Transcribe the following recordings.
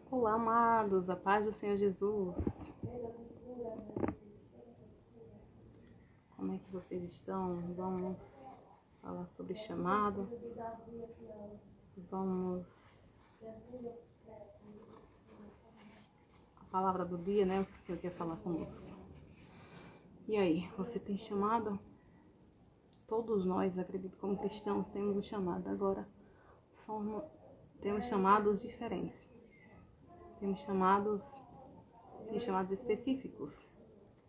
Olá, amados, a paz do Senhor Jesus. Como é que vocês estão? Vamos falar sobre chamado. A palavra do dia, né? O que o Senhor quer falar conosco. E aí, você tem chamado? Todos nós, acredito, como cristãos, temos um chamado. Agora, temos chamados diferentes. Temos chamados específicos.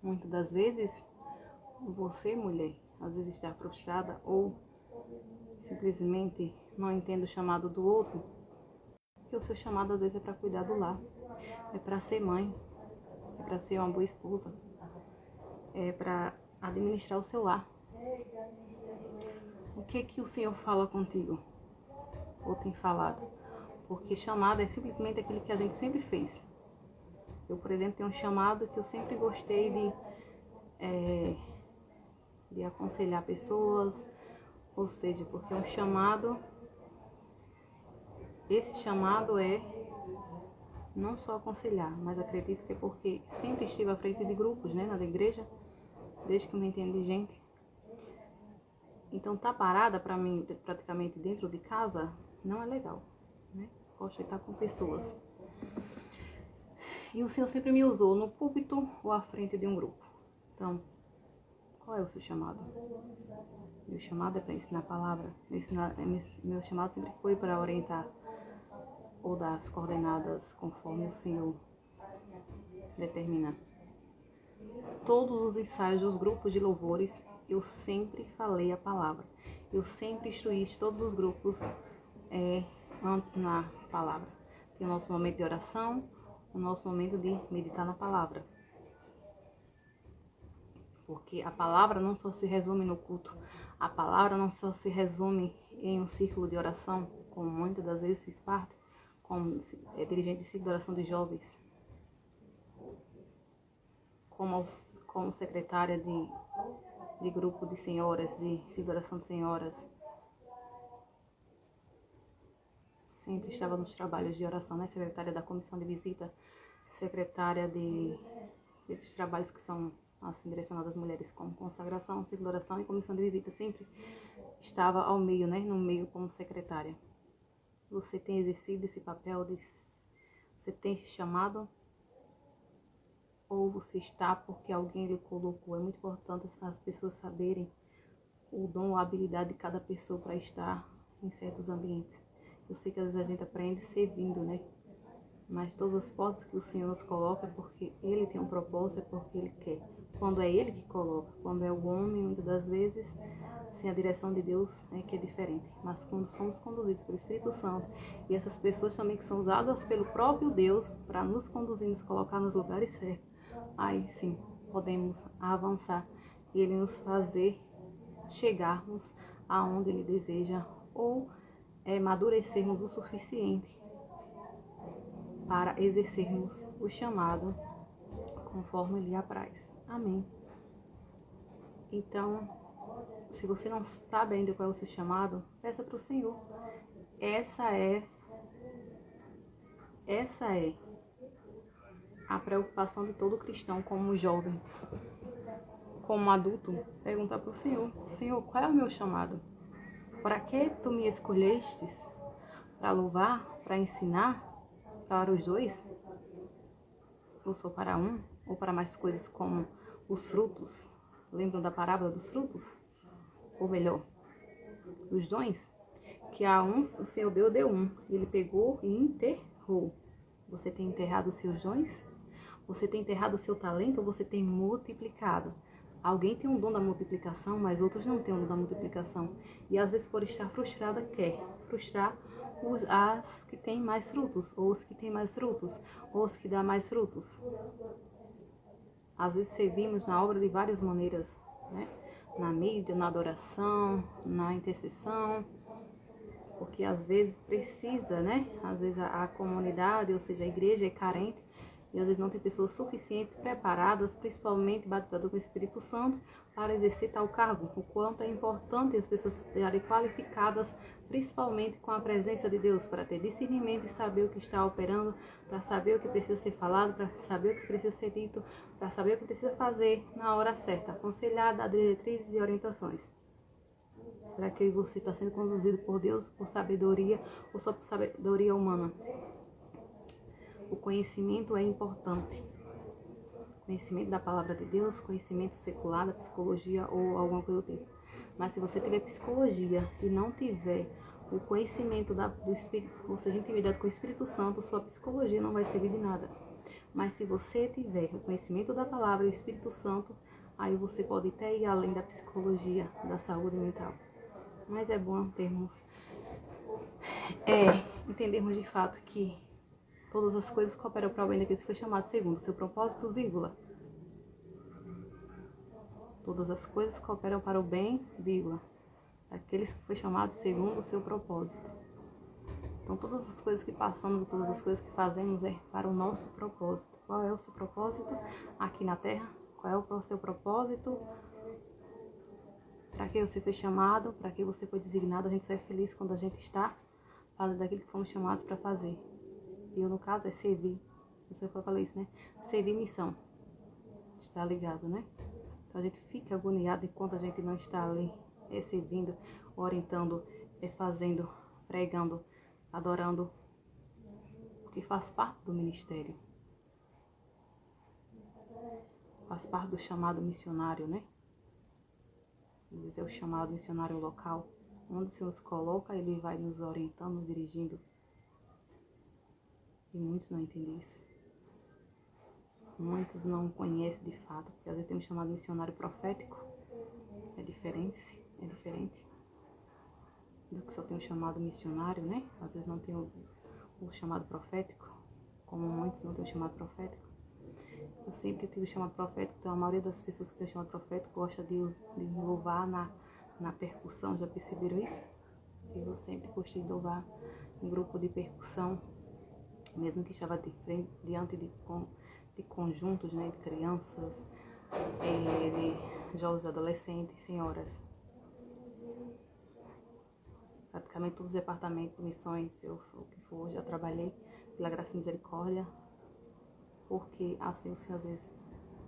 Muitas das vezes, você, mulher, às vezes está frustrada ou simplesmente não entende o chamado do outro, porque o seu chamado às vezes é para cuidar do lar, é para ser mãe, é para ser uma boa esposa, é para administrar o seu lar. O que o Senhor fala contigo? Ou tem falado? Porque chamado é simplesmente aquilo que a gente sempre fez. Eu, por exemplo, tenho um chamado que eu sempre gostei de aconselhar pessoas, ou seja, porque é um chamado, esse chamado é não só aconselhar, mas acredito que é porque sempre estive à frente de grupos, né, na igreja, desde que eu me entendo de gente. Então, tá parada para mim, praticamente dentro de casa, não é legal, né? Gosto de estar com pessoas. E o Senhor sempre me usou no púlpito ou à frente de um grupo. Então, qual é o seu chamado? Meu chamado é para ensinar a palavra. Meu chamado sempre foi para orientar ou dar as coordenadas conforme o Senhor determinar. Todos os ensaios dos grupos de louvores, eu sempre falei a palavra. Eu sempre instruí todos os grupos antes na palavra. Tem o nosso momento de oração, o nosso momento de meditar na palavra. Porque a palavra não só se resume no culto, a palavra não só se resume em um círculo de oração, como muitas das vezes fiz parte, como dirigente de círculo de oração de jovens, como secretária de grupo de senhoras, de círculo de oração de senhoras. Sempre estava nos trabalhos de oração, né? Secretária da comissão de visita, secretária desses trabalhos que são assim direcionados às mulheres, como consagração, círculo de oração e comissão de visita. Sempre estava ao meio, né? No meio como secretária. Você tem exercido esse papel, você tem esse chamado? Ou você está porque alguém lhe colocou? É muito importante as pessoas saberem o dom, a habilidade de cada pessoa para estar em certos ambientes. Eu sei que às vezes a gente aprende servindo, né? Mas todas as portas que o Senhor nos coloca é porque Ele tem um propósito, é porque Ele quer. Quando é Ele que coloca, quando é o homem, muitas das vezes, sem a direção de Deus, é que é diferente. Mas quando somos conduzidos pelo Espírito Santo, e essas pessoas também que são usadas pelo próprio Deus para nos conduzir, nos colocar nos lugares certos, aí sim, podemos avançar e Ele nos fazer chegarmos aonde Ele deseja ou amadurecermos o suficiente para exercermos o chamado conforme Ele apraz. Amém. Então, se você não sabe ainda qual é o seu chamado, peça para o Senhor. Essa é a preocupação de todo cristão, como jovem, como adulto, perguntar para o Senhor: Senhor, qual é o meu chamado? Para que tu me escolhestes? Para louvar? Para ensinar? Para os dois? Ou só para um? Ou para mais coisas como os frutos? Lembram da parábola dos frutos? Ou melhor, os dons? Que a uns o Senhor deu um. Ele pegou e enterrou. Você tem enterrado os seus dons? Você tem enterrado o seu talento ou você tem multiplicado? Alguém tem um dom da multiplicação, mas outros não têm o dom da multiplicação. E às vezes, por estar frustrada, quer frustrar as que têm mais frutos, ou os que têm mais frutos, ou os que dão mais frutos. Às vezes servimos na obra de várias maneiras, né? Na mídia, na adoração, na intercessão, porque às vezes precisa, né? Às vezes a comunidade, ou seja, a igreja é carente, e às vezes não tem pessoas suficientes, preparadas, principalmente batizadas com o Espírito Santo, para exercer tal cargo. O quanto é importante as pessoas estarem qualificadas principalmente com a presença de Deus, para ter discernimento e saber o que está operando, para saber o que precisa ser falado, para saber o que precisa ser dito, para saber o que precisa fazer na hora certa, aconselhar, dar diretrizes e orientações. Será que você está sendo conduzido por Deus, por sabedoria ou só por sabedoria humana? O conhecimento é importante. Conhecimento da palavra de Deus, conhecimento secular, da psicologia ou alguma coisa do tipo. Mas se você tiver psicologia e não tiver o conhecimento do Espírito, ou seja, intimidade com o Espírito Santo, sua psicologia não vai servir de nada. Mas se você tiver o conhecimento da palavra e o Espírito Santo, aí você pode até ir além da psicologia, da saúde mental. Mas é bom entendermos de fato que todas as coisas cooperam para o bem daqueles que foi chamado segundo o seu propósito, vírgula. Todas as coisas cooperam para o bem, vírgula, daqueles que foi chamado segundo o seu propósito. Então todas as coisas que passamos, todas as coisas que fazemos é para o nosso propósito. Qual é o seu propósito aqui na Terra? Qual é o seu propósito? Para que você foi chamado? Para que você foi designado? A gente só é feliz quando a gente está fazendo aquilo que fomos chamados para fazer. E eu, no caso, é servir. Eu falei isso, né? Servir missão. Está ligado, né? Então a gente fica agoniado enquanto a gente não está ali servindo, orientando, fazendo, pregando, adorando. Porque faz parte do ministério. Faz parte do chamado missionário, né? Às vezes é o chamado missionário local. Onde o Senhor nos coloca, Ele vai nos orientando, nos dirigindo. E muitos não entendem isso. Muitos não conhecem de fato. Porque às vezes temos chamado missionário profético. É diferente do que só tem o chamado missionário, né? Às vezes não tem o chamado profético. Como muitos não têm o chamado profético. Eu sempre tive o chamado profético, então a maioria das pessoas que têm o chamado profético gosta de louvar na percussão, já perceberam isso? Eu sempre gostei de louvar em grupo de percussão, mesmo que estava diante de conjuntos, né, de crianças, de jovens adolescentes, senhoras. Praticamente todos os departamentos, missões, o que for, já trabalhei pela graça e misericórdia. Porque assim o Senhor às vezes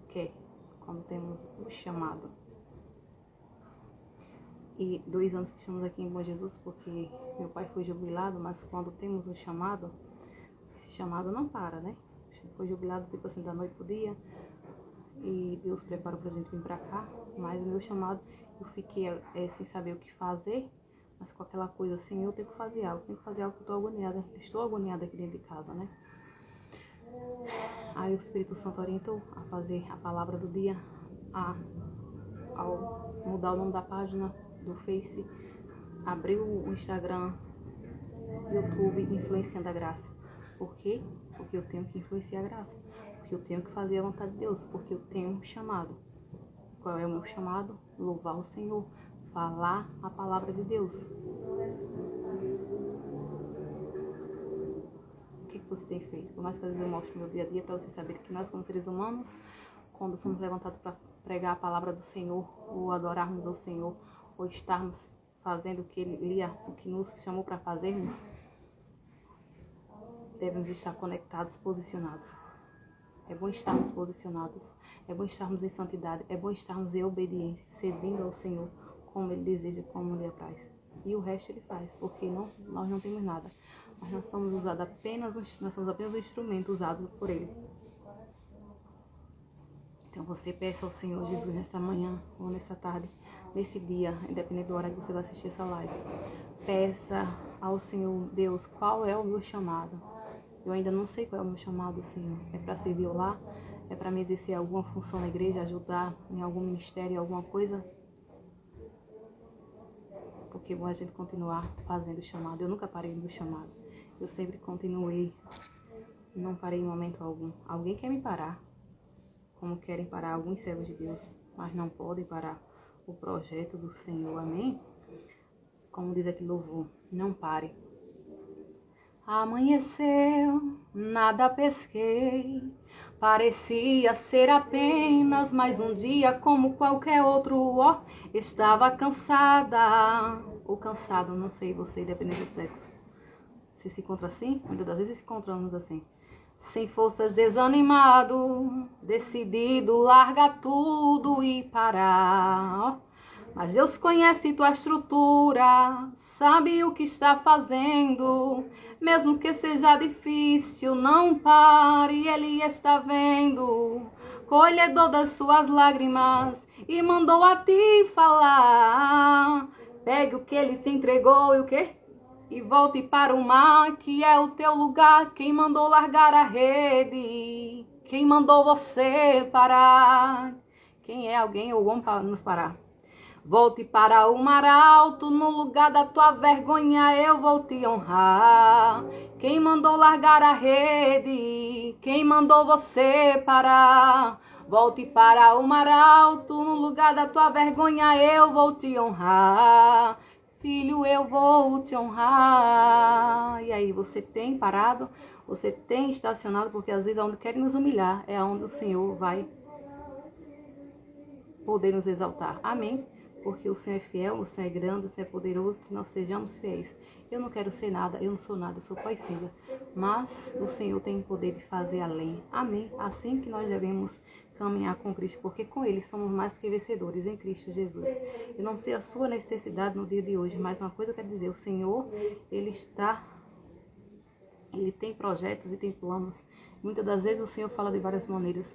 quer, quando temos o chamado. E 2 anos que estamos aqui em Bom Jesus, porque meu pai foi jubilado, mas quando temos um chamado, esse chamado não para, né? Foi jubilado tipo assim da noite pro dia, e Deus preparou pra gente vir pra cá, mas o meu chamado, eu fiquei sem saber o que fazer, mas com aquela coisa assim, eu tenho que fazer algo, que eu estou agoniada aqui dentro de casa, né? Aí o Espírito Santo orientou a fazer a palavra do dia, ao mudar o nome da página do Face, abrir o Instagram, YouTube, Influenciando a Graça. Por quê? Porque eu tenho que influenciar a graça. Porque eu tenho que fazer a vontade de Deus. Porque eu tenho um chamado. Qual é o meu chamado? Louvar o Senhor. Falar a palavra de Deus. O que você tem feito? Por mais que às vezes eu mostre no meu dia a dia para você saber que nós, como seres humanos, quando somos levantados para pregar a palavra do Senhor, ou adorarmos ao Senhor, ou estarmos fazendo o que nos chamou para fazermos, devemos estar conectados, posicionados. É bom estarmos posicionados, é bom estarmos em santidade, é bom estarmos em obediência, servindo ao Senhor como Ele deseja, como Ele apraz. E o resto Ele faz, porque nós não temos nada. Mas nós somos apenas um instrumento usado por Ele. Então você peça ao Senhor Jesus nessa manhã ou nessa tarde, nesse dia, independente da hora que você vai assistir essa live. Peça ao Senhor, Deus, qual é o meu chamado? Eu ainda não sei qual é o meu chamado, Senhor. É para servir o lar? É para me exercer alguma função na igreja, ajudar em algum ministério, alguma coisa? Porque é bom a gente continuar fazendo o chamado. Eu nunca parei no chamado. Eu sempre continuei. Não parei em momento algum. Alguém quer me parar, como querem parar alguns servos de Deus, mas não podem parar o projeto do Senhor. Amém? Como diz aqui louvor, não pare. Amanheceu, nada pesquei, parecia ser apenas mais um dia como qualquer outro. Estava cansada, ou cansado, não sei, você, dependendo do sexo. Você se encontra assim? Muitas das vezes se encontramos assim. Sem forças, desanimado, decidido, larga tudo e parar. Mas Deus conhece tua estrutura, sabe o que está fazendo. Mesmo que seja difícil, não pare, Ele está vendo. Colhedor das suas lágrimas e mandou a ti falar. Pegue o que Ele te entregou e o quê? E volte para o mar, que é o teu lugar. Quem mandou largar a rede? Quem mandou você parar? Quem é alguém ou homem para nos parar? Volte para o mar alto, no lugar da tua vergonha eu vou te honrar. Quem mandou largar a rede? Quem mandou você parar? Volte para o mar alto, no lugar da tua vergonha eu vou te honrar. Filho, eu vou te honrar. E aí, você tem parado? Você tem estacionado? Porque às vezes onde querem nos humilhar é onde o Senhor vai poder nos exaltar. Amém? Porque o Senhor é fiel, o Senhor é grande, o Senhor é poderoso, que nós sejamos fiéis. Eu não quero ser nada, eu não sou nada, eu sou pó e cinza. Mas o Senhor tem o poder de fazer além. Amém? Assim que nós devemos caminhar com Cristo, porque com Ele somos mais que vencedores em Cristo Jesus. Eu não sei a sua necessidade no dia de hoje, mas uma coisa eu quero dizer, o Senhor, Ele tem projetos e tem planos. Muitas das vezes o Senhor fala de várias maneiras.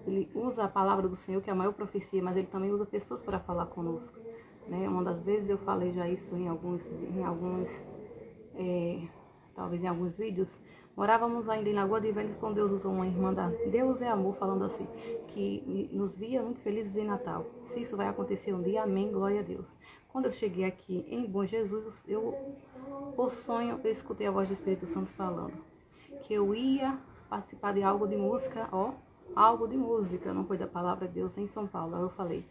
Ele usa a palavra do Senhor, que é a maior profecia, mas Ele também usa pessoas para falar conosco. Né? Uma das vezes eu falei já isso talvez em alguns vídeos. Morávamos ainda em Lagoa de Velhos quando Deus usou uma irmã da Deus é Amor, falando assim, que nos via muito felizes em Natal. Se isso vai acontecer um dia, amém, glória a Deus. Quando eu cheguei aqui em Bom Jesus, por sonho, eu escutei a voz do Espírito Santo falando que eu ia participar de algo de música, algo de música, não foi da palavra de Deus em São Paulo. Aí eu falei,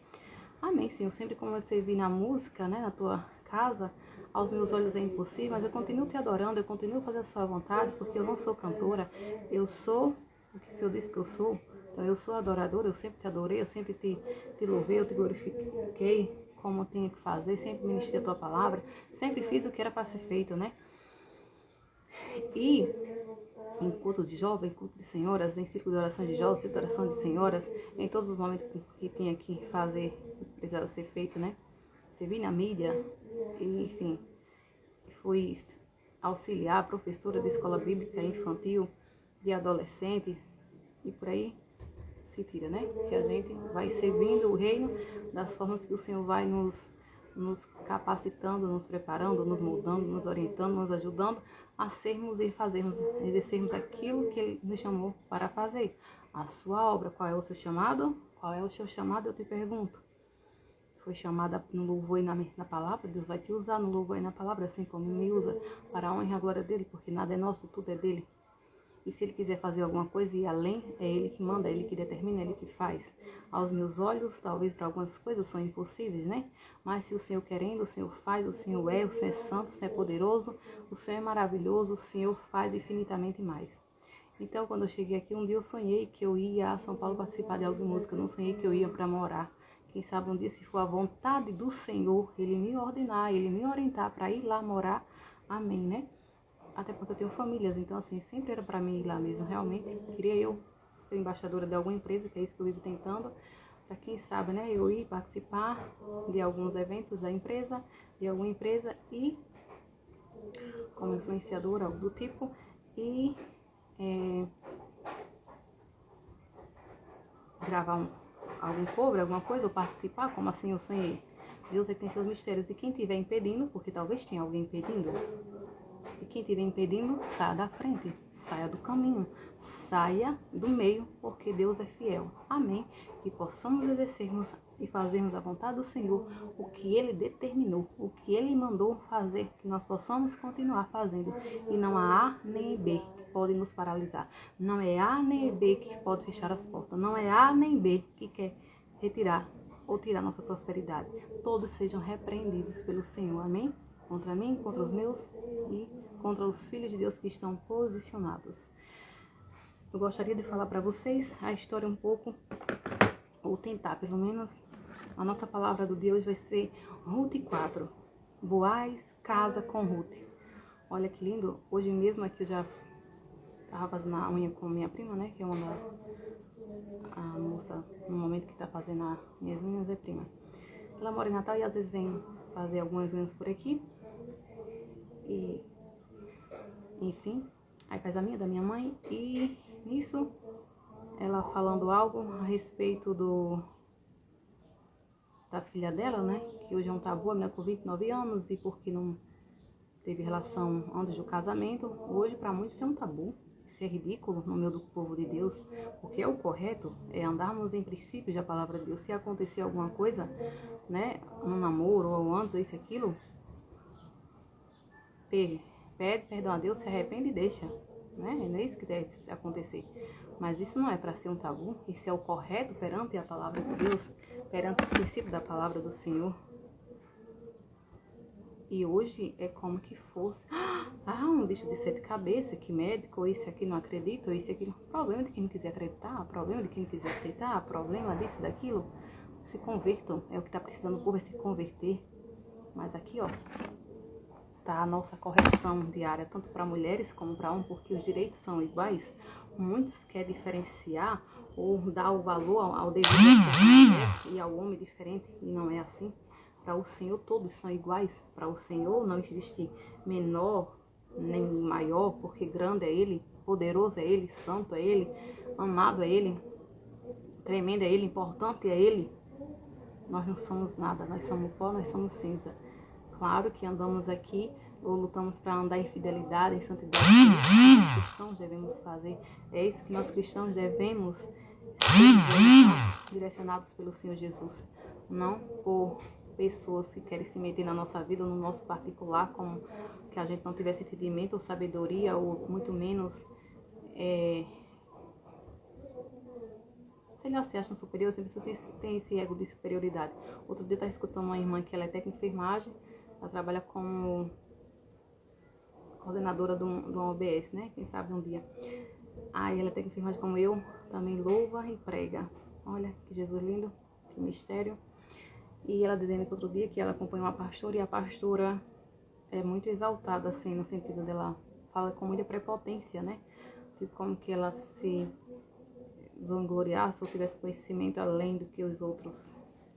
amém, Senhor, sempre como eu servi na música, né, na tua casa, aos meus olhos é impossível, mas eu continuo te adorando, eu continuo fazendo a sua vontade, porque eu não sou cantora, eu sou o que o Senhor disse que eu sou, então eu sou adoradora, eu sempre te adorei, eu sempre te louvei, eu te glorifiquei, como eu tinha que fazer, sempre ministrei a tua palavra, sempre fiz o que era para ser feito, né? E em cultos de jovem, culto de senhoras, em círculo de oração de jovens, círculo de oração de senhoras, em todos os momentos que tinha que fazer, que precisava ser feito, né? Servi na mídia, e, enfim, fui auxiliar, professora de escola bíblica infantil, de adolescente, e por aí se tira, né? Que a gente vai servindo o reino das formas que o Senhor vai nos capacitando, nos preparando, nos moldando, nos orientando, nos ajudando a sermos e fazermos, exercermos aquilo que Ele nos chamou para fazer. A sua obra, qual é o seu chamado? Qual é o seu chamado? Eu te pergunto. Foi chamada no louvor e na palavra, Deus vai te usar no louvor e na palavra, assim como me usa, para a honra e a glória dele, porque nada é nosso, tudo é dele. E se Ele quiser fazer alguma coisa e ir além, é Ele que manda, é Ele que determina, é Ele que faz. Aos meus olhos, talvez para algumas coisas são impossíveis, né? Mas se o Senhor querendo, o Senhor faz, o Senhor é santo, o Senhor é poderoso, o Senhor é maravilhoso, o Senhor faz infinitamente mais. Então, quando eu cheguei aqui, um dia eu sonhei que eu ia a São Paulo participar de algo de música, eu não sonhei que eu ia para morar. Quem sabe um dia, se for a vontade do Senhor, Ele me ordenar, Ele me orientar para ir lá morar, amém, né? Até porque eu tenho famílias, então assim, sempre era para mim ir lá mesmo, realmente. Queria eu ser embaixadora de alguma empresa, que é isso que eu vivo tentando, para quem sabe, né, eu ir participar de alguns eventos da empresa, de alguma empresa e como influenciadora, algo do tipo, e gravar algum cover, alguma coisa, ou participar, como assim eu sonhei. Deus tem seus mistérios, e quem estiver impedindo, porque talvez tenha alguém impedindo, e quem estiver impedindo, saia da frente, saia do caminho, saia do meio, porque Deus é fiel. Amém? Que possamos exercermos e fazermos a vontade do Senhor, o que Ele determinou, o que Ele mandou fazer, que nós possamos continuar fazendo. E não há A nem B que pode nos paralisar. Não é A nem B que pode fechar as portas. Não é A nem B que quer retirar ou tirar nossa prosperidade. Todos sejam repreendidos pelo Senhor. Amém? Contra mim, contra os meus e contra os filhos de Deus que estão posicionados. Eu gostaria de falar para vocês a história um pouco, ou tentar pelo menos. A nossa palavra do Deus vai ser Ruth 4. Boaz casa com Ruth. Olha que lindo. Hoje mesmo aqui eu já tava fazendo a unha com minha prima, né? Que é a moça, no momento que tá fazendo as minhas unhas, é prima. Ela mora em Natal e às vezes vem fazer algumas unhas por aqui. E, enfim, aí faz a minha, da minha mãe. E nisso, ela falando algo a respeito da filha dela, né? Que hoje é um tabu, a menina com 29 anos e porque não teve relação antes do casamento. Hoje, para muitos, isso é um tabu. Isso é ridículo no meio do povo de Deus. Porque é o correto é andarmos em princípios da palavra de Deus. Se acontecer alguma coisa, né? No namoro ou antes, isso, aquilo, pede perdão a Deus, se arrepende e deixa. Né? Não é isso que deve acontecer. Mas isso não é para ser um tabu. Isso é o correto perante a palavra de Deus, perante os princípios da palavra do Senhor. E hoje é como que fosse, um bicho de 7 cabeças, que médico, ou isso aqui não acredita, ou isso aqui. Problema de quem não quiser acreditar, problema de quem não quiser aceitar, problema disso, daquilo. Se convertam, é o que está precisando, o povo é se converter. Mas aqui, ó, tá a nossa correção diária, tanto para mulheres como para homens, porque os direitos são iguais. Muitos querem diferenciar ou dar o valor ao devido à mulher e ao homem diferente, e não é assim. Para o Senhor todos são iguais. Para o Senhor não existe menor nem maior, porque grande é Ele, poderoso é Ele, santo é Ele, amado é Ele, tremendo é Ele, importante é Ele. Nós não somos nada, nós somos pó, nós somos cinza. Claro que andamos aqui ou lutamos para andar em fidelidade, em santidade. É isso que nós cristãos devemos fazer. É isso que nós cristãos devemos ser direcionados pelo Senhor Jesus. Não por pessoas que querem se meter na nossa vida, no nosso particular, como que a gente não tivesse entendimento ou sabedoria, ou muito menos, sei lá, se acham superior, sempre tem esse ego de superioridade. Outro dia eu estava escutando uma irmã que ela é técnica de enfermagem, ela trabalha como coordenadora de uma OBS, né? Quem sabe um dia. Aí ela é técnica de enfermagem como eu, também louva e prega. Olha que Jesus lindo, que mistério. E ela dizendo que outro dia que ela acompanha uma pastora, e a pastora é muito exaltada, assim, no sentido dela fala com muita prepotência, né? Tipo, como que ela se vangloriasse ou tivesse conhecimento além do que os outros.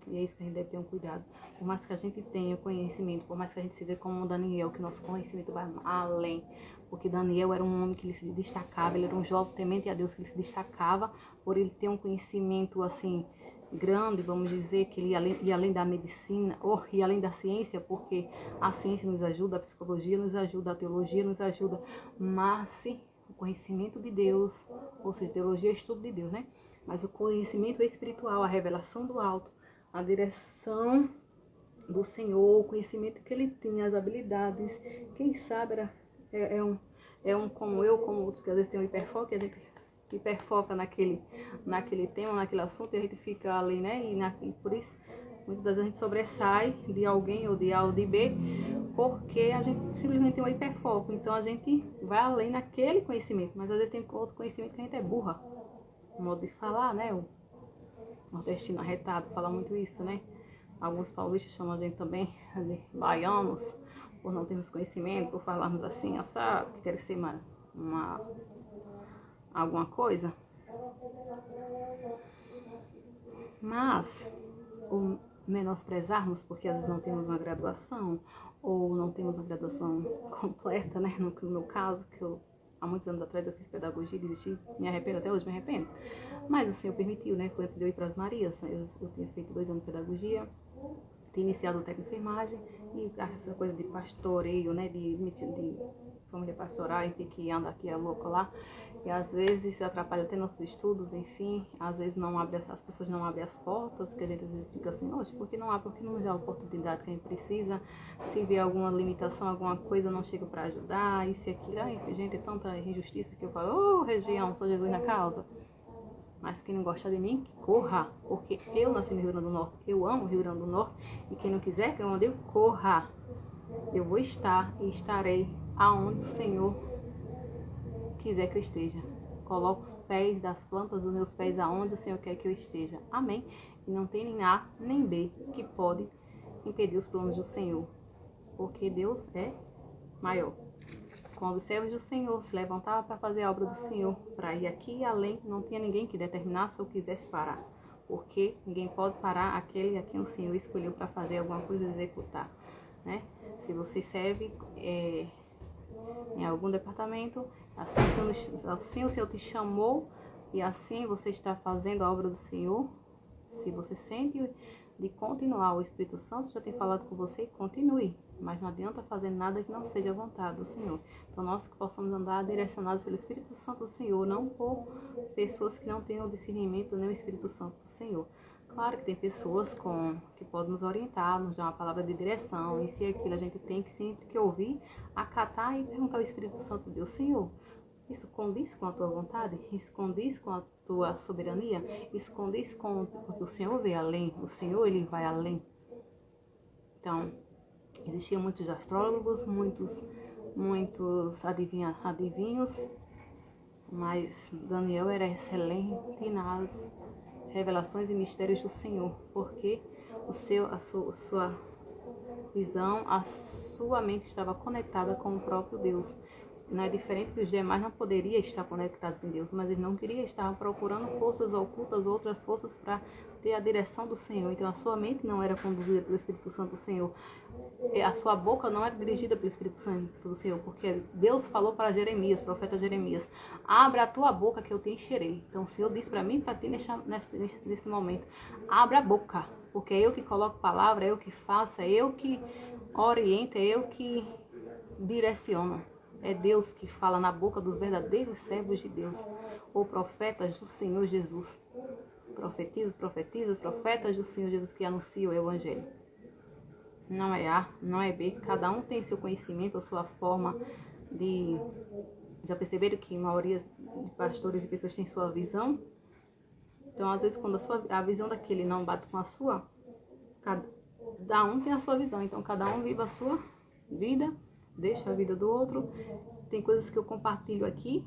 E é isso que a gente deve ter um cuidado. Por mais que a gente tenha conhecimento, por mais que a gente se vê como Daniel, que nosso conhecimento vai além. Porque Daniel era um homem que ele se destacava, ele era um jovem temente a Deus que ele se destacava por ele ter um conhecimento, assim, grande, vamos dizer, que ele ia além da medicina, ou ia além da ciência, porque a ciência nos ajuda, a psicologia nos ajuda, a teologia nos ajuda, mas o conhecimento de Deus, ou seja, teologia é estudo de Deus, né? Mas o conhecimento espiritual, a revelação do alto, a direção do Senhor, o conhecimento que ele tinha, as habilidades, quem sabe é um como eu, como outros, que às vezes tem um hiperfoco, e a gente hiperfoca naquele tema, naquele assunto, e a gente fica ali, né? E por isso, muitas vezes a gente sobressai de alguém, ou de A ou de B, porque a gente simplesmente tem um hiperfoco. Então a gente vai além naquele conhecimento, mas às vezes tem outro conhecimento que a gente é burra. O modo de falar, né? O nordestino arretado fala muito isso, né? Alguns paulistas chamam a gente também de baianos, por não termos conhecimento, por falarmos assim, assado, que querem ser alguma coisa. Mas o menosprezarmos porque às vezes não temos uma graduação, ou não temos uma graduação completa, né? No meu caso, que há muitos anos atrás eu fiz pedagogia, desisti, me arrependo, até hoje me arrependo. Mas o Senhor permitiu, né? Foi antes de eu ir para as Marias, eu tinha feito 2 anos de pedagogia, tinha iniciado o técnico de enfermagem, e essa coisa de pastoreio, né? De família pastoral, enfim, que anda aqui a louca lá, e às vezes atrapalha até nossos estudos, enfim, às vezes as pessoas não abrem as portas, que a gente às vezes fica assim, oxe, por que não abre, por que não dá a oportunidade que a gente precisa, se vê alguma limitação, alguma coisa, não chega para ajudar, isso e aquilo, ai, gente, é tanta injustiça que eu falo, região, sou Jesus na causa. Mas quem não gosta de mim, que corra, porque eu nasci no Rio Grande do Norte, eu amo o Rio Grande do Norte, e quem não quiser que eu digo, corra. Eu vou estar e estarei aonde o Senhor quiser que eu esteja. Coloco os pés das plantas dos meus pés aonde o Senhor quer que eu esteja. Amém? E não tem nem A nem B que pode impedir os planos do Senhor. porque Deus é maior. Quando os servos do Senhor se levantavam para fazer a obra do Senhor, para ir aqui e além, não tinha ninguém que determinasse ou quisesse parar, porque ninguém pode parar aquele a quem o Senhor escolheu para fazer alguma coisa e executar, né? Se você serve em algum departamento, assim o Senhor te chamou e assim você está fazendo a obra do Senhor, se você sente de continuar, o Espírito Santo já tem falado com você, continue. Mas não adianta fazer nada que não seja a vontade do Senhor. Então nós que possamos andar direcionados pelo Espírito Santo do Senhor, não por pessoas que não tenham discernimento nem o Espírito Santo do Senhor. Claro que tem pessoas que podem nos orientar, nos dar uma palavra de direção, isso e aquilo. A gente tem que sempre que ouvir, acatar e perguntar ao Espírito Santo de Deus: Senhor, isso condiz com a tua vontade? Isso condiz com a tua soberania? Isso condiz com... Porque o Senhor vê além, o Senhor ele vai além. Então, existiam muitos astrólogos, muitos adivinhos, mas Daniel era excelente nas revelações e mistérios do Senhor, porque a sua visão, a sua mente estava conectada com o próprio Deus. Não é diferente que os demais não poderiam estar conectados em Deus, mas eles não queriam estar procurando forças ocultas, outras forças para ter a direção do Senhor. Então a sua mente não era conduzida pelo Espírito Santo do Senhor. A sua boca não era dirigida pelo Espírito Santo do Senhor, porque Deus falou para Jeremias, profeta Jeremias: abra a tua boca que eu te encherei. Então o Senhor disse para mim, para ti nesse momento: abra a boca, porque é eu que coloco palavra, é eu que faço, é eu que oriento, é eu que direciono. É Deus que fala na boca dos verdadeiros servos de Deus, ou profetas do Senhor Jesus. Profetisas, profetas do Senhor Jesus que anunciam o Evangelho. Não é A, não é B. Cada um tem seu conhecimento, a sua forma de... Já perceberam que a maioria de pastores e pessoas tem sua visão? Então, às vezes, quando a visão daquele não bate com a sua, cada um tem a sua visão. Então, cada um vive a sua vida, deixa a vida do outro. Tem coisas que eu compartilho aqui,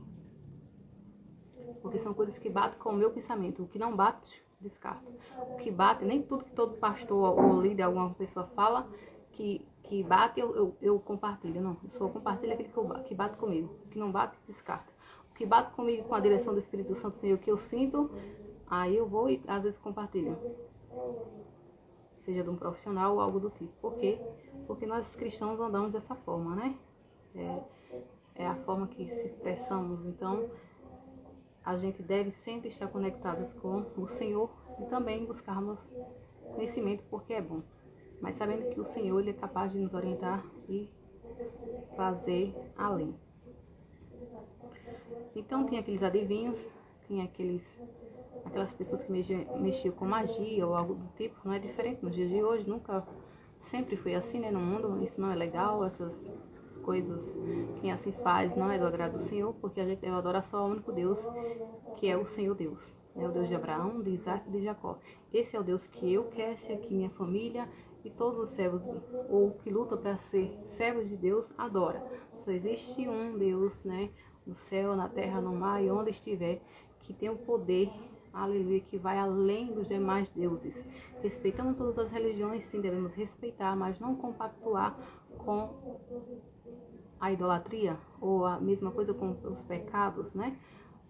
porque são coisas que batem com o meu pensamento. O que não bate, descarto. O que bate, nem tudo que todo pastor ou líder, alguma pessoa fala, que bate, eu compartilho. Não, eu só compartilho aquele que bate comigo. O que não bate, descarto. O que bate comigo com a direção do Espírito Santo, Senhor, o que eu sinto, aí eu vou e às vezes compartilho. Seja de um profissional ou algo do tipo. Por quê? Porque nós cristãos andamos dessa forma, né? É a forma que se expressamos. Então, a gente deve sempre estar conectados com o Senhor e também buscarmos conhecimento, porque é bom. Mas sabendo que o Senhor ele é capaz de nos orientar e fazer além. Então, tinha aqueles adivinhos, tinha aquelas pessoas que mexiam com magia ou algo do tipo. Não é diferente nos dias de hoje, nunca, sempre foi assim, né, no mundo. Isso não é legal, essas coisas, quem assim faz não é do agrado do Senhor, porque a gente deve adorar só o único Deus, que é o Senhor Deus. É o Deus de Abraão, de Isaac e de Jacó. Esse é o Deus que eu quero ser aqui, minha família e todos os servos, ou que lutam para ser servos de Deus, adora. Só existe um Deus, né, no céu, na terra, no mar e onde estiver, que tem o poder, aleluia, que vai além dos demais deuses. Respeitando todas as religiões, sim, devemos respeitar, mas não compactuar com a idolatria, ou a mesma coisa com os pecados, né?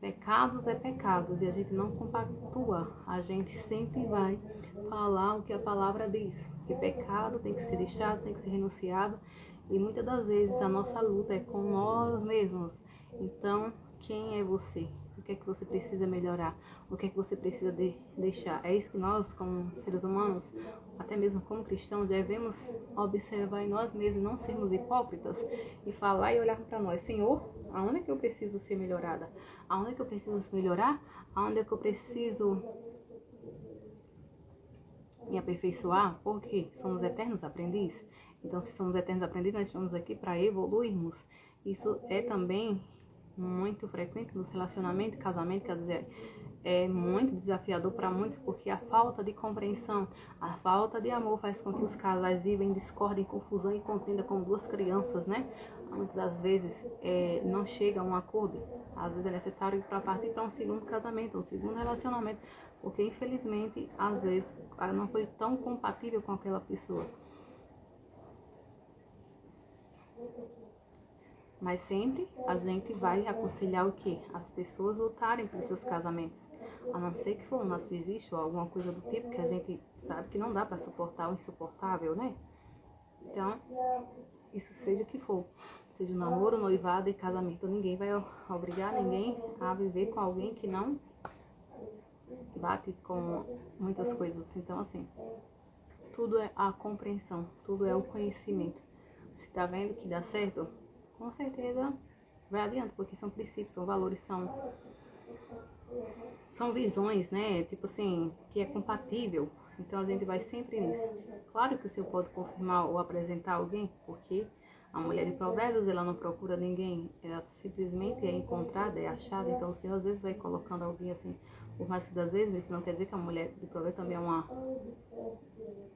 Pecados é pecados e a gente não compactua, a gente sempre vai falar o que a palavra diz, que pecado tem que ser deixado, tem que ser renunciado, e muitas das vezes a nossa luta é com nós mesmos. Então, quem é você? O que é que você precisa melhorar? O que é que você precisa deixar? É isso que nós, como seres humanos, até mesmo como cristãos, devemos observar em nós mesmos, não sermos hipócritas e falar e olhar para nós: Senhor, aonde é que eu preciso ser melhorada? Aonde é que eu preciso melhorar? Aonde é que eu preciso me aperfeiçoar? Porque somos eternos aprendizes. Então, se somos eternos aprendizes, nós estamos aqui para evoluirmos. Isso é também muito frequente nos relacionamentos, casamento, que às vezes é muito desafiador para muitos, porque a falta de compreensão, a falta de amor faz com que os casais vivem em discórdia, em confusão e contenda com duas crianças, né? Muitas das vezes não chega a um acordo. Às vezes é necessário para partir para um segundo casamento, um segundo relacionamento, porque infelizmente às vezes não foi tão compatível com aquela pessoa. Mas sempre a gente vai aconselhar o quê? As pessoas lutarem pelos seus casamentos. A não ser que for um narcisista ou alguma coisa do tipo, que a gente sabe que não dá para suportar o insuportável, né? Então, isso seja o que for. Seja namoro, noivado e casamento. Ninguém vai obrigar ninguém a viver com alguém que não bate com muitas coisas. Então, assim, tudo é a compreensão, tudo é o conhecimento. Se tá vendo que dá certo, com certeza vai adiante, porque são princípios, são valores, são visões, né? Tipo assim, que é compatível. Então a gente vai sempre nisso. Claro que o Senhor pode confirmar ou apresentar alguém, porque a mulher de Provérbios, ela não procura ninguém, ela simplesmente é encontrada, é achada. Então o Senhor às vezes vai colocando alguém assim, por mais que das vezes, isso não quer dizer que a mulher de Provérbios também é uma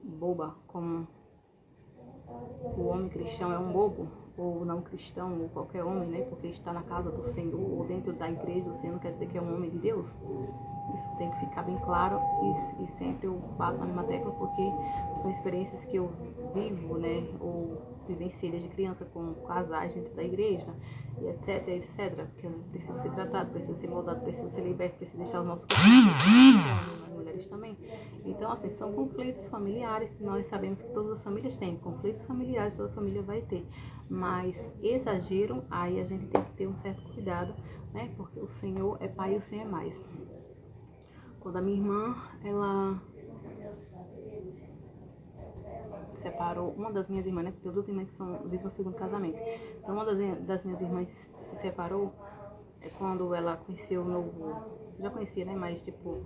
boba, como o homem cristão é um bobo, ou não cristão, ou qualquer homem, né? Porque está na casa do Senhor, ou dentro da igreja do Senhor, não quer dizer que é um homem de Deus. Isso tem que ficar bem claro e sempre eu bato na mesma tecla, porque são experiências que eu vivo, né? Ou vivenciei desde criança com casais dentro da igreja, e etc, etc. Que às vezes precisa ser tratado, precisa ser moldado, precisa ser liberto, precisa deixar o nosso corpo as mulheres também. Então, assim, são conflitos familiares que nós sabemos que todas as famílias têm. Conflitos familiares toda família vai ter. Mas exagero, aí a gente tem que ter um certo cuidado, né? Porque o Senhor é Pai e o Senhor é mais. Quando a minha irmã, ela separou, uma das minhas irmãs, né? Porque eu tenho duas irmãs que vivem no segundo casamento. Então, uma das minhas irmãs se separou quando ela conheceu o novo, já conhecia, né? Mas, tipo,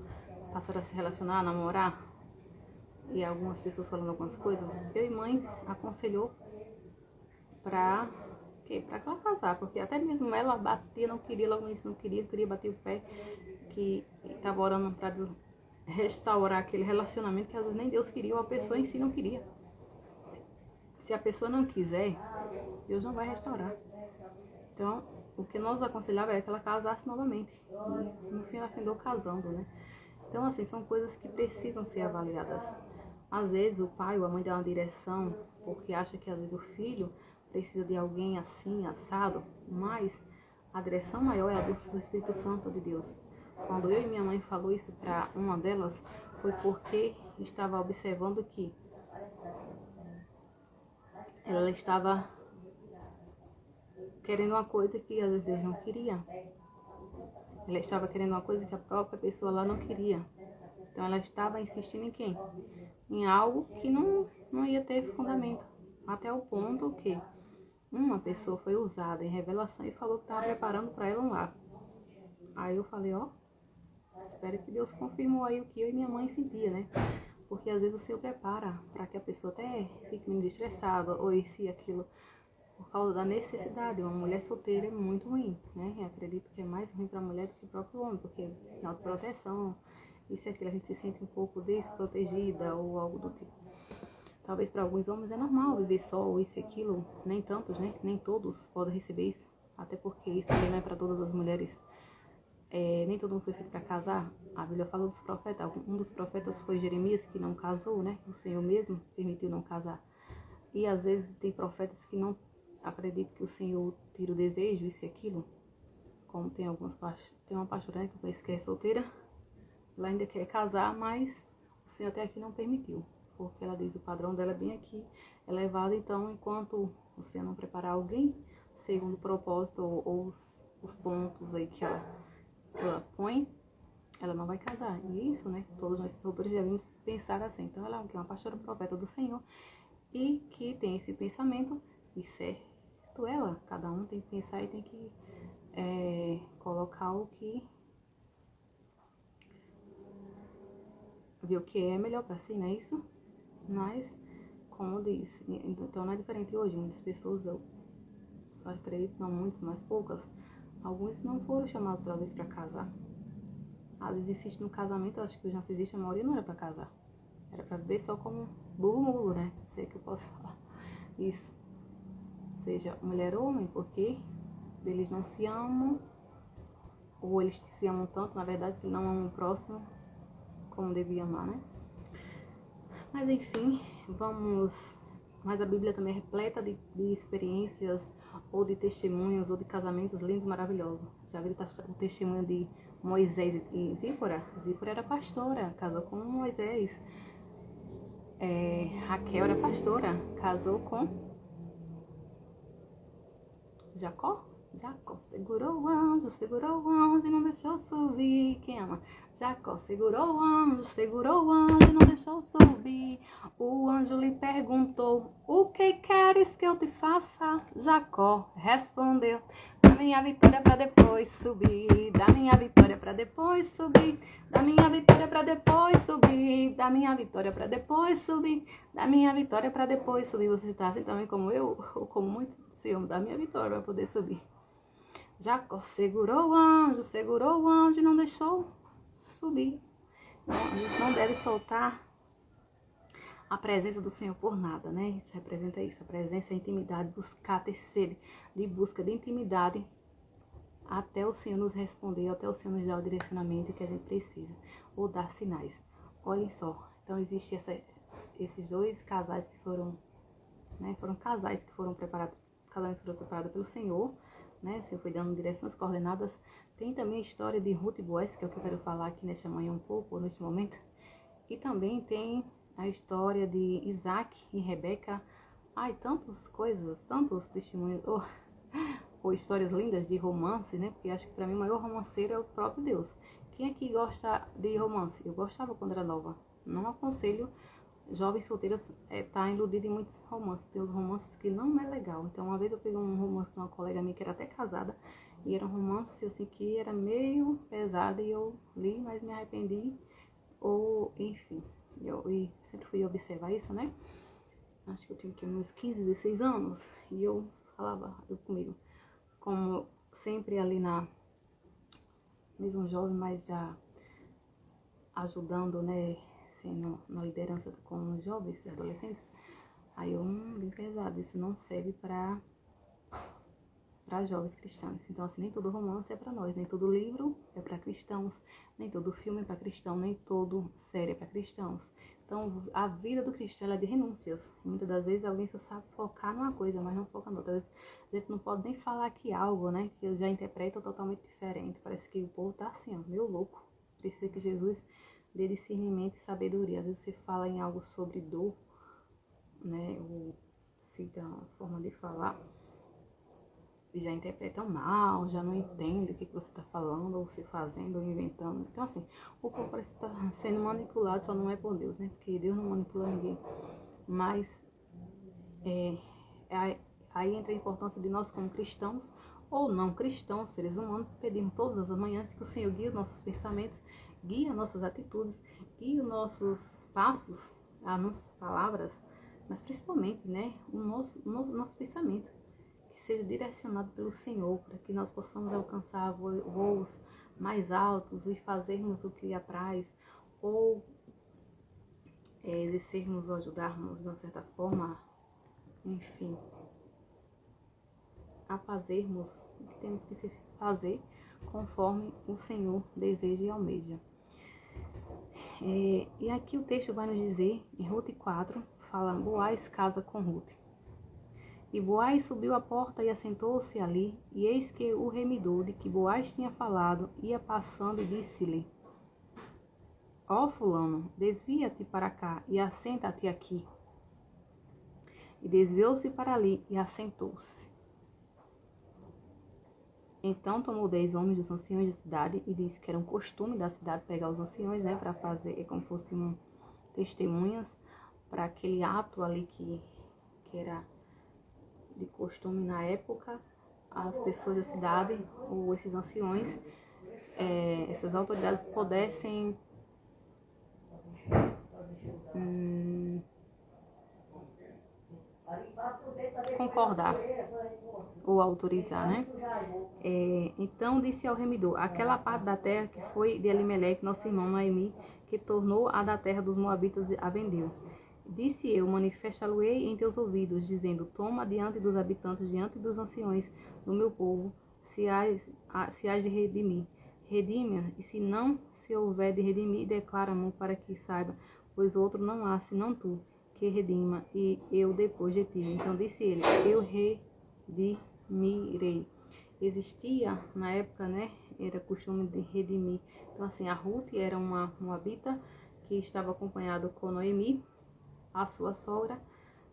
passaram a se relacionar, a namorar, e algumas pessoas falando algumas coisas. Eu e mãe aconselhou pra que ela casar, porque até mesmo ela batia, não queria, logo nisso não queria bater o pé, que estava orando para restaurar aquele relacionamento que às vezes nem Deus queria, ou a pessoa em si não queria. Se a pessoa não quiser, Deus não vai restaurar. Então, o que nós aconselhava é que ela casasse novamente. E no fim ela findou casando, né? Então, assim, são coisas que precisam ser avaliadas. Às vezes o pai ou a mãe dá uma direção, porque acha que às vezes o filho precisa de alguém assim, assado, mas a direção maior é a do Espírito Santo de Deus. Quando eu e minha mãe falou isso para uma delas, foi porque estava observando que ela estava querendo uma coisa que às vezes Deus não queria. Ela estava querendo uma coisa que a própria pessoa lá não queria. Então ela estava insistindo em quem? Em algo que não ia ter fundamento. Até o ponto que uma pessoa foi usada em revelação e falou que estava preparando para ela um lar. Aí eu falei, ó, espero que Deus confirmou aí o que eu e minha mãe sentia, né? Porque às vezes o Senhor prepara para que a pessoa até fique menos estressada, ou isso e aquilo, por causa da necessidade. Uma mulher solteira é muito ruim, né? Eu acredito que é mais ruim para a mulher do que o próprio homem, porque sinal de proteção, isso e aquilo, a gente se sente um pouco desprotegida ou algo do tipo. Talvez para alguns homens é normal viver só ou isso e aquilo, nem tantos, né? Nem todos podem receber isso, até porque isso também não é para todas as mulheres. Nem todo mundo foi feito para casar. A Bíblia fala dos profetas. Um dos profetas foi Jeremias, que não casou, né? O Senhor mesmo permitiu não casar. E às vezes tem profetas que não acreditam que o Senhor tira o desejo, isso e aquilo. Como tem uma pastora, né, que eu conheço que é solteira. Ela ainda quer casar, mas o Senhor até aqui não permitiu. Porque ela diz o padrão dela é bem aqui, elevado. Então, enquanto o Senhor não preparar alguém, segundo o propósito ou os pontos aí que ela põe, ela não vai casar. E isso, né? Todos nós solteiros devemos pensar assim. Então, ela é uma pastora profeta do Senhor e que tem esse pensamento, e certo ela, cada um tem que pensar e tem que colocar o que, ver o que é melhor para si, não é isso? Mas, como diz, então não é diferente hoje. Muitas pessoas, eu só acredito, não muitas, mas poucas, alguns não foram chamados talvez para casar. Às vezes existe no casamento, eu acho que hoje não existe, a maioria não era para casar. Era para viver só como burro, né? Sei que eu posso falar isso. Seja mulher ou homem, porque eles não se amam, ou eles se amam tanto, na verdade, que não amam o próximo como devia amar, né? Mas enfim, vamos... Mas a Bíblia também é repleta de experiências ou de testemunhos, ou de casamentos lindos e maravilhosos. Já viram o testemunho de Moisés e Zípora? Zípora era pastora, casou com Moisés. Raquel era pastora, casou com Jacó. Jacó segurou o anjo e não deixou subir. Quem ama? Jacó segurou o anjo e não deixou subir. O anjo lhe perguntou: o que queres que eu te faça? Jacó respondeu: dá minha vitória para depois subir. Dá minha vitória para depois subir. Dá minha vitória para depois subir. Dá minha vitória para depois subir. Dá minha vitória para depois subir. Você está assim também como eu, ou como muitos? Senhor, dá minha vitória para poder subir. Jacó segurou o anjo e não deixou subir. A gente não deve soltar a presença do Senhor por nada, né? Isso representa isso, a presença, a intimidade, buscar, ter sede de busca de intimidade até o Senhor nos responder, até o Senhor nos dar o direcionamento que a gente precisa, ou dar sinais. Olhem só, então existe esses dois casais que foram casais que foram preparados, casamentos foram preparados pelo Senhor, né? O Senhor foi dando direções coordenadas. Tem também a história de Ruth e Boaz, que é o que eu quero falar aqui nesta manhã um pouco, neste momento. E também tem a história de Isaac e Rebeca. Ai, tantas coisas, tantos testemunhos, ou histórias lindas de romance, né? Porque acho que para mim o maior romanceiro é o próprio Deus. Quem aqui gosta de romance? Eu gostava quando era nova. Não aconselho jovens solteiras tá iludido em muitos romances. Tem os romances que não é legal. Então, uma vez eu peguei um romance de uma colega minha que era até casada, e era um romance assim que era meio pesado, e eu li, mas me arrependi. Ou, enfim, e sempre fui observar isso, né? Acho que eu tinha uns 15, 16 anos, e eu falava comigo, como sempre ali mesmo jovem, mas já ajudando, né? Na liderança com os jovens e adolescentes, aí eu bem pesado, isso não serve para jovens cristãos. Então, assim, nem todo romance é para nós, nem todo livro é para cristãos, nem todo filme é para cristão, nem todo série é para cristãos. Então, a vida do cristão é de renúncias. Muitas das vezes alguém só sabe focar numa coisa, mas não foca na outra. Às vezes a gente não pode nem falar que algo, né, que já interpreta totalmente diferente. Parece que o povo tá assim, ó, meio louco. Precisa que Jesus dê discernimento e sabedoria. Às vezes você fala em algo sobre dor, né, ou cita uma forma de falar, e já interpretam mal, já não entende o que você está falando, ou se fazendo, ou inventando. Então, assim, o povo parece estar sendo manipulado, só não é por Deus, né? Porque Deus não manipula ninguém. Mas aí entra a importância de nós, como cristãos, ou não cristãos, seres humanos, pedirmos todas as manhãs que o Senhor guie os nossos pensamentos, guie as nossas atitudes, guie os nossos passos, as nossas palavras, mas principalmente, né, o nosso pensamento, que seja direcionado pelo Senhor, para que nós possamos alcançar voos mais altos e fazermos o que lhe apraz, ou exercermos ou ajudarmos de uma certa forma, enfim, a fazermos o que temos que se fazer conforme o Senhor deseja e almeja. E aqui o texto vai nos dizer, em Ruth 4, fala: Boaz casa com Ruth. E Boaz subiu à porta e assentou-se ali, e eis que o remidor de que Boaz tinha falado ia passando e disse-lhe: Ó fulano, desvia-te para cá e assenta-te aqui. E desviou-se para ali e assentou-se. Então tomou 10 homens dos anciões da cidade e disse que era um costume da cidade pegar os anciões, né, para fazer como fossem testemunhas para aquele ato ali que era de costume na época. As pessoas da cidade, ou esses anciões, essas autoridades pudessem concordar ou autorizar, né? Então disse ao remidor: aquela parte da terra que foi de Elimeleque, nosso irmão Noemi, que tornou a da terra dos moabitas a vendeu. Disse eu: manifesta-lo-ei em teus ouvidos, dizendo: toma diante dos habitantes, diante dos anciões do meu povo, se hás de redimir. Redime-a, e se não se houver de redimir, declara-mo para que saiba, pois outro não há, senão tu, que redima, e eu depois de ti. Então disse ele: eu redimirei. Existia na época, né, era costume de redimir. Então assim, a Ruth era uma moabita que estava acompanhada com Noemi, a sua sogra.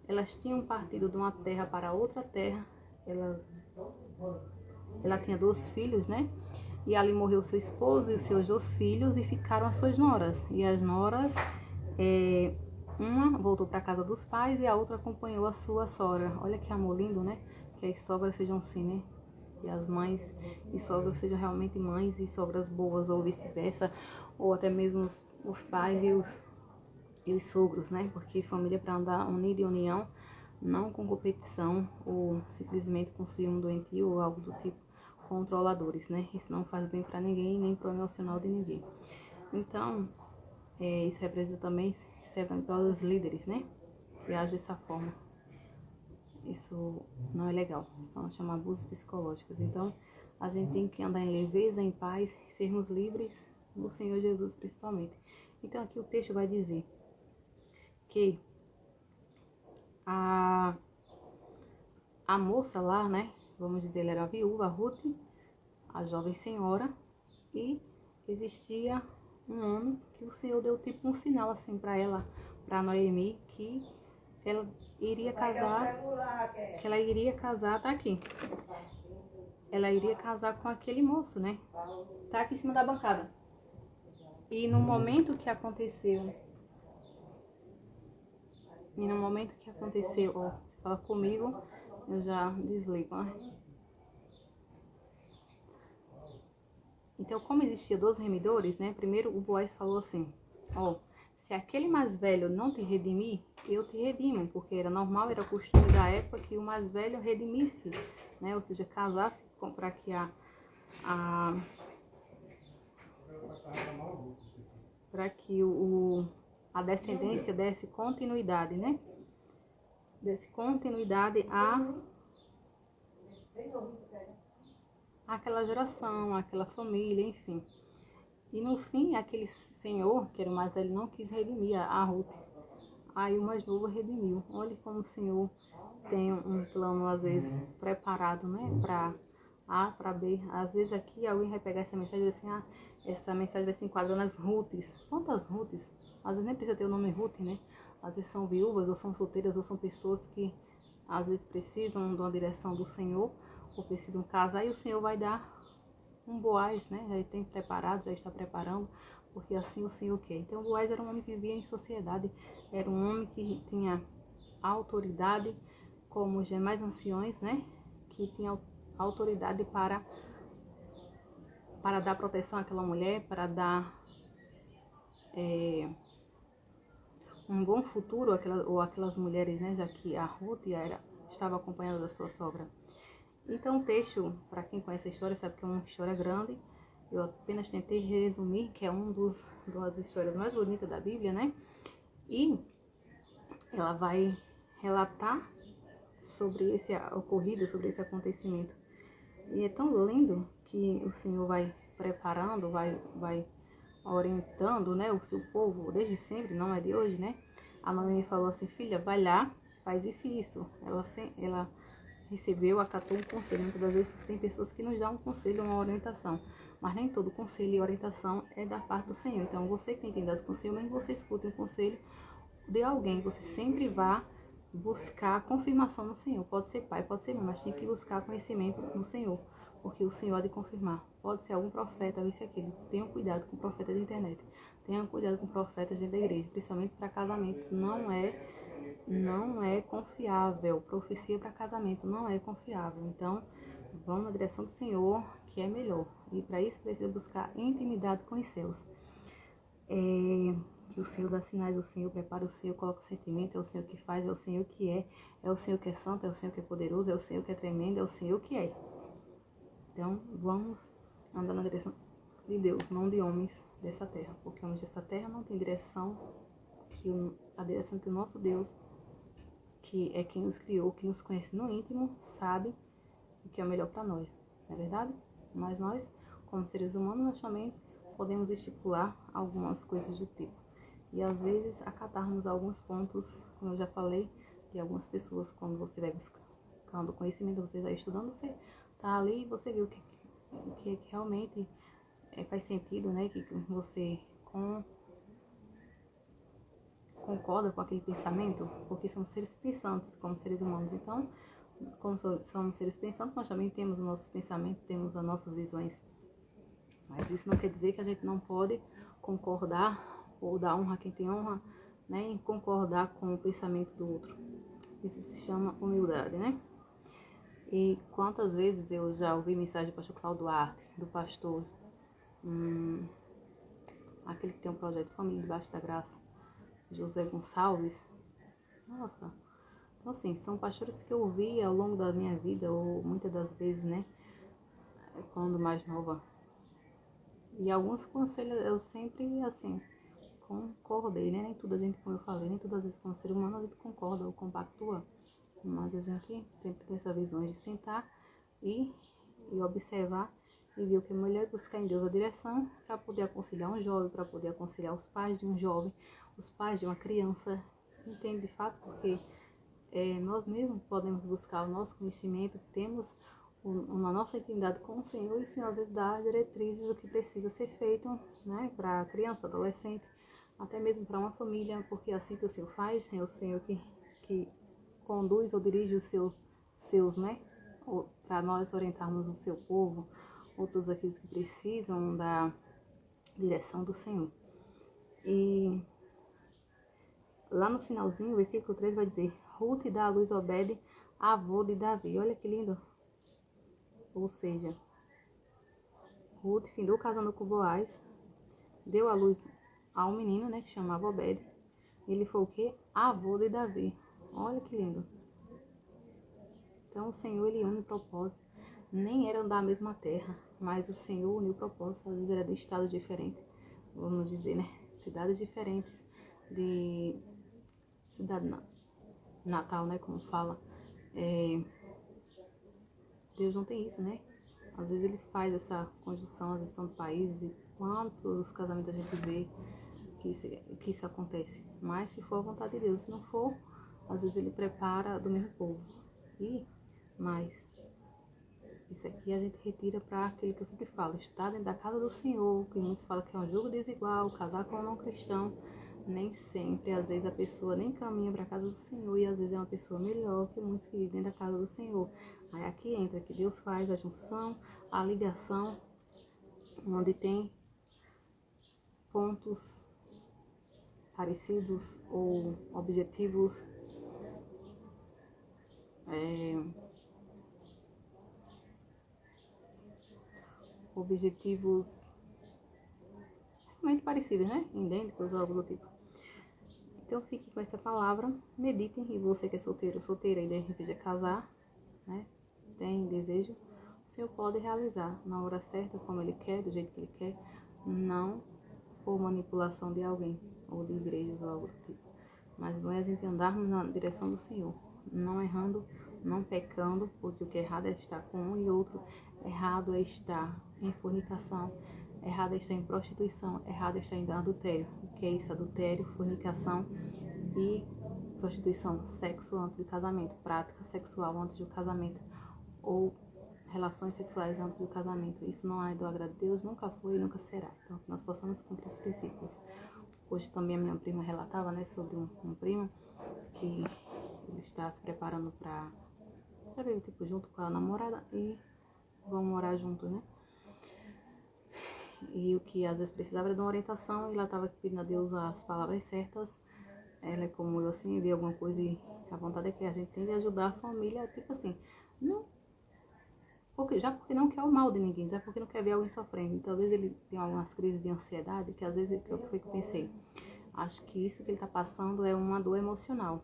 Elas tinham partido de uma terra para outra terra. Ela tinha 2 filhos, né? E ali morreu seu esposo e os seus 2 filhos e ficaram as suas noras. E as noras, uma voltou para a casa dos pais e a outra acompanhou a sua sogra. Olha que amor lindo, né? Que as sogras sejam assim, né? Que as mães e sogras sejam realmente mães e sogras boas, ou vice-versa, ou até mesmo os pais e os sogros, né? Porque família é para andar unida e união, não com competição ou simplesmente com ciúme doentio ou algo do tipo, controladores, né? Isso não faz bem para ninguém, nem para o emocional de ninguém. Então, isso representa também, serve para os líderes, né? Que agem dessa forma. Isso não é legal, são chamados abusos psicológicos. Então, a gente tem que andar em leveza, em paz, sermos livres no Senhor Jesus principalmente. Então, aqui o texto vai dizer que a moça lá, né, vamos dizer, ela era viúva, Ruth, a jovem senhora, e existia um homem que o Senhor deu tipo um sinal assim para ela, para Noemi, que ela iria casar, tá aqui. Ela iria casar com aquele moço, né? Tá aqui em cima da bancada. E no momento que aconteceu, ó, você fala comigo, eu já desligo, né? Então, como existia 2 remidores, né? Primeiro o Boaz falou assim, ó, se aquele mais velho não te redimir, eu te redimo, porque era normal, era costume da época que o mais velho redimisse, né? Ou seja, casasse para que a descendência desse continuidade, né? Desse continuidade àquela geração, àquela família, enfim. E no fim, aquele senhor, que era o mais velho, não quis redimir a Ruth. Aí o mais novo redimiu. Olha como o Senhor tem um plano, às vezes, preparado, né? Para A, para B. Às vezes aqui alguém vai pegar essa mensagem e dizer assim, essa mensagem vai se enquadrar nas Ruths. Quantas Ruths? Às vezes nem precisa ter o nome Ruth, né? Às vezes são viúvas, ou são solteiras, ou são pessoas que às vezes precisam de uma direção do Senhor, ou precisam casar, e o Senhor vai dar um Boaz, né? Já tem preparado, já está preparando, porque assim o Senhor quer. Então, o Boaz era um homem que vivia em sociedade, era um homem que tinha autoridade, como os demais anciões, né? Que tinha autoridade para dar proteção àquela mulher, para dar um bom futuro àquelas mulheres, né? Já que a Ruth estava acompanhada da sua sogra. Então, o texto, para quem conhece a história, sabe que é uma história grande. Eu apenas tentei resumir, que é das histórias mais bonitas da Bíblia, né? E ela vai relatar sobre esse ocorrido, sobre esse acontecimento. E é tão lindo que o Senhor vai preparando, vai orientando, né, o seu povo desde sempre, não é de hoje, né? A Noemi falou assim, filha, vai lá, faz isso e isso. Ela recebeu, acatou um conselho. Muitas das vezes tem pessoas que nos dão um conselho, uma orientação, mas nem todo conselho e orientação é da parte do Senhor. Então, você que tem entendido com o Senhor, mesmo você escute um conselho de alguém, você sempre vá buscar confirmação no Senhor. Pode ser pai, pode ser mãe, mas tem que buscar conhecimento no Senhor, porque o Senhor há de confirmar. Pode ser algum profeta, isso e aquilo. Tenham cuidado com profeta da internet. Tenham cuidado com profetas dentro da igreja, principalmente para casamento. Não é confiável. Profecia para casamento não é confiável. Então, vamos na direção do Senhor, que é melhor. E para isso precisa buscar intimidade com os céus. Que o Senhor dá sinais, o Senhor prepara, o Senhor coloca o sentimento, é o Senhor que faz, é o Senhor que é o Senhor que é santo, é o Senhor que é poderoso, é o Senhor que é tremendo, é o Senhor que é. Então, vamos andar na direção de Deus, não de homens dessa terra, porque homens dessa terra não tem direção, a direção que o nosso Deus, que é quem nos criou, que nos conhece no íntimo, sabe o que é o melhor para nós, não é verdade? Mas nós, como seres humanos, nós também podemos estipular algumas coisas do tipo. E às vezes acatarmos alguns pontos, como eu já falei, de algumas pessoas, quando você vai buscar buscando conhecimento, você está estudando, você tá ali e você viu que realmente faz sentido, né? Que você concorda com aquele pensamento, porque somos seres pensantes como seres humanos. Então, como somos seres pensantes, nós também temos os nossos pensamentos, temos as nossas visões. Mas isso não quer dizer que a gente não pode concordar ou dar honra a quem tem honra, né? Em concordar com o pensamento do outro. Isso se chama humildade, né? E quantas vezes eu já ouvi mensagem do pastor Cláudio Duarte, do pastor, aquele que tem um projeto Família Debaixo da Graça, José Gonçalves. Nossa, então assim, são pastores que eu ouvi ao longo da minha vida, ou muitas das vezes, né, quando mais nova. E alguns conselhos eu sempre, assim, concordei, né? Nem tudo a gente, como eu falei, nem todas as vezes como ser humano a gente concorda ou compactua. Mas a gente sempre tem essa visão de sentar e observar e ver o que é melhor, buscar em Deus a direção para poder aconselhar um jovem, para poder aconselhar os pais de um jovem, os pais de uma criança. Entende de fato, porque nós mesmos podemos buscar o nosso conhecimento, temos uma nossa intimidade com o Senhor, e o Senhor às vezes dá diretrizes do que precisa ser feito, né, para criança, adolescente, até mesmo para uma família, porque é assim que o Senhor faz, é o Senhor que conduz ou dirige os seus, né, para nós orientarmos o seu povo, ou todos aqueles que precisam da direção do Senhor. E lá no finalzinho, o versículo 3 vai dizer: Ruth dá à luz a Obed, avô de Davi. Olha que lindo. Ou seja, Ruth findou casando com Boaz, deu à luz a um menino, né, que chamava Obed. Ele foi o quê? Avô de Davi. Olha que lindo. Então o Senhor, ele une o propósito. Nem eram da mesma terra, mas o Senhor uniu o propósito. Às vezes era de estados diferentes, vamos dizer, né? Cidades diferentes, de cidade natal, né? Como fala. Deus não tem isso, né? Às vezes ele faz essa conjunção, às vezes são países, e quantos casamentos a gente vê que isso acontece. Mas se for a vontade de Deus, se não for, às vezes ele prepara do mesmo povo. Mas isso aqui a gente retira para aquele que eu sempre falo, estar dentro da casa do Senhor, que muitos falam que é um jogo desigual, casar com um não cristão. Nem sempre, às vezes a pessoa nem caminha para a casa do Senhor, e às vezes é uma pessoa melhor que muitos que vivem dentro da casa do Senhor. Aí aqui entra que Deus faz a junção, a ligação, onde tem pontos parecidos ou objetivos realmente parecidos, né? Idênticos ou algo do tipo. Então fique com essa palavra, meditem, e você que é solteiro, solteira e deseja casar, né? Tem desejo, o Senhor pode realizar na hora certa, como Ele quer, do jeito que Ele quer, não por manipulação de alguém, ou de igrejas ou algo do tipo. Mas não é a gente andarmos na direção do Senhor, não errando, não pecando, porque o que é errado é estar com um e outro, errado é estar em fornicação, errado é estar em prostituição, errado é estar em adultério. O que é isso? Adultério, fornicação e prostituição, sexo antes do casamento, prática sexual antes do casamento, ou relações sexuais antes do casamento. Isso não é do agrado de Deus, nunca foi e nunca será. Então, que nós possamos cumprir os princípios. Hoje também a minha prima relatava, né, sobre um primo que ele está se preparando para viver, tipo, junto com a namorada, e vão morar juntos, né? E o que às vezes precisava era de uma orientação, e ela estava pedindo a Deus as palavras certas. Ela é como eu, assim, vê alguma coisa e a vontade é que a gente tem de ajudar a família, tipo assim, não, porque não quer o mal de ninguém, já porque não quer ver alguém sofrendo. Talvez ele tenha algumas crises de ansiedade, que às vezes foi o que eu pensei. Acho que isso que ele está passando é uma dor emocional,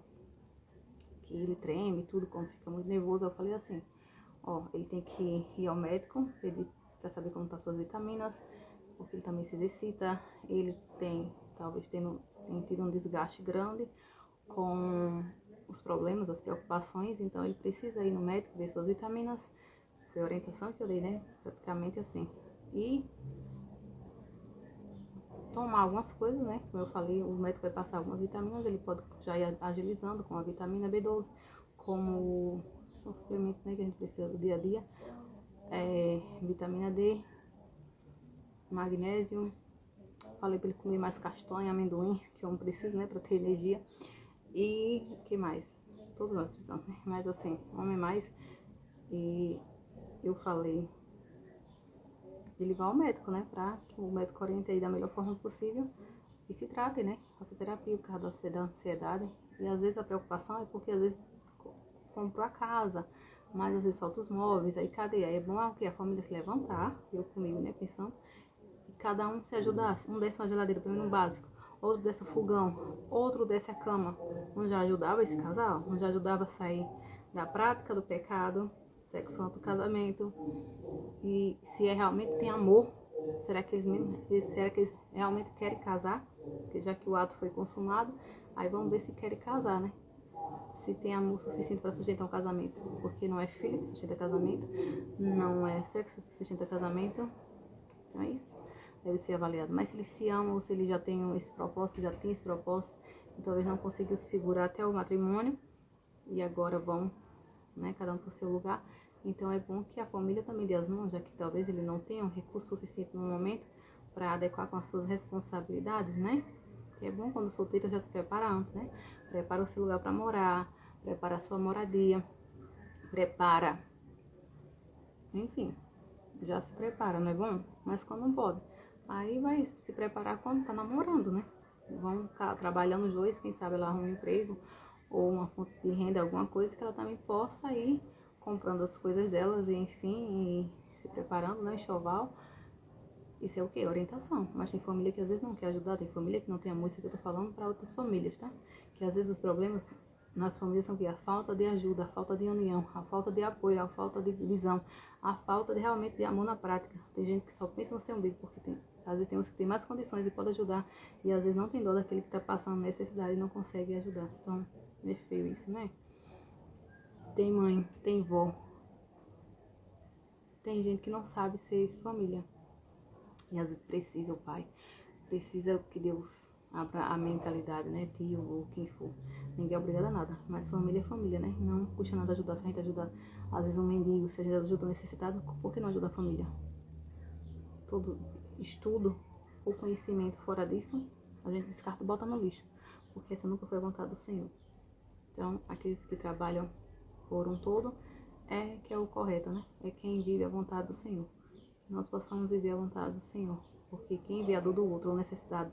que ele treme tudo, como fica muito nervoso. Eu falei assim, ele tem que ir ao médico para saber como estão suas vitaminas, porque ele também se exercita, ele talvez tido um desgaste grande com os problemas, as preocupações, então ele precisa ir no médico, ver suas vitaminas. Foi a orientação que eu dei, né? Praticamente assim. E tomar algumas coisas, né? Como eu falei, o médico vai passar algumas vitaminas, ele pode já ir agilizando com a vitamina B12, como São suplementos, né, que a gente precisa do dia a dia. Vitamina D, magnésio. Falei para ele comer mais castanha, amendoim, que eu não preciso, né, para ter energia. E o que mais? Todos nós precisamos, né? Mas assim, homem mais. E eu falei, ele vai ao médico, né, para que o médico oriente aí da melhor forma possível e se trate, né, faça terapia por causa da ansiedade. E às vezes a preocupação é porque às vezes comprou a casa, mas às vezes falta os móveis, aí cadê? Aí é bom que a família se levantar, eu comigo, né, pensando, e cada um se ajudasse, um desse uma geladeira, pelo menos um básico, outro desse o fogão, outro desse a cama, não já ajudava esse casal? Não já ajudava a sair da prática do pecado sexual do casamento? E se realmente tem amor, será que eles realmente querem casar? Porque já que o ato foi consumado, aí vamos ver se querem casar, né? Se tem amor suficiente para sustentar um casamento, porque não é filho que sustenta casamento, não é sexo que sustenta casamento, então é isso, deve ser avaliado. Mas se eles se amam ou se eles já têm esse propósito, então eles não conseguiram se segurar até o matrimônio e agora vão, né, cada um para o seu lugar. Então é bom que a família também dê as mãos, já que talvez ele não tenha um recurso suficiente no momento para adequar com as suas responsabilidades, né? Que é bom quando o solteiro já se prepara antes, né? Prepara o seu lugar para morar, prepara a sua moradia, prepara, enfim, já se prepara, não é bom? Mas quando não pode, aí vai se preparar quando tá namorando, né? Vão ficar trabalhando os dois, quem sabe ela arruma um emprego ou uma fonte de renda, alguma coisa que ela também possa ir comprando as coisas delas e enfim, e se preparando, né? Enxoval. Isso é o que? Orientação. Mas tem família que às vezes não quer ajudar, tem família que não tem amor, isso que eu tô falando para outras famílias, tá? Que às vezes os problemas nas famílias são que a falta de ajuda, a falta de união, a falta de apoio, a falta de visão, a falta de realmente de amor na prática. Tem gente que só pensa no seu umbigo, porque às vezes tem uns que tem mais condições e pode ajudar, e às vezes não tem dó daquele que tá passando necessidade e não consegue ajudar. Então, é feio isso, né? Tem mãe, tem vó, tem gente que não sabe ser família. E às vezes precisa, o pai precisa que Deus abra a mentalidade, né? Tio ou quem for. Ninguém é obrigado a nada. Mas família é família, né? Não custa nada ajudar. Se a gente ajudar, às vezes, um mendigo, se a gente ajuda o necessitado, por que não ajudar a família? Todo estudo ou conhecimento fora disso, a gente descarta e bota no lixo. Porque essa nunca foi a vontade do Senhor. Então, aqueles que trabalham por um todo é que é o correto, né? É quem vive a vontade do Senhor. Nós possamos viver a vontade do Senhor, porque quem vê a dor do outro, ou necessidade,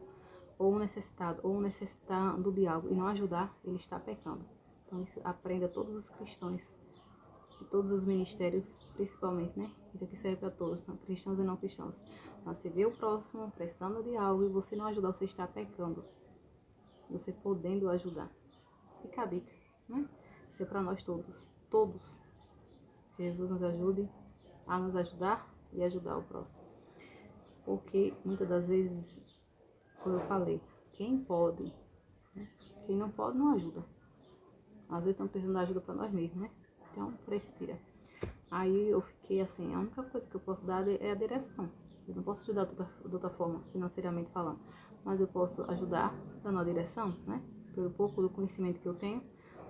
ou um necessitado, ou um necessitando de algo e não ajudar, ele está pecando. Então isso aprenda todos os cristãos e todos os ministérios, principalmente, né? Isso aqui serve para todos, cristãos e não cristãos. Mas se vê o próximo precisando de algo e você não ajudar, você está pecando. Você podendo ajudar. Fica a dica, né? Isso é para nós todos, todos. Jesus nos ajude a nos ajudar e ajudar o próximo. Porque muitas das vezes, como eu falei, quem pode, né? Quem não pode não ajuda. Às vezes estão precisando de ajuda para nós mesmos, né? Então, por aí se tira. Aí eu fiquei assim, a única coisa que eu posso dar é a direção. Eu não posso ajudar de outra forma, financeiramente falando. Mas eu posso ajudar dando a direção, né? Pelo pouco do conhecimento que eu tenho,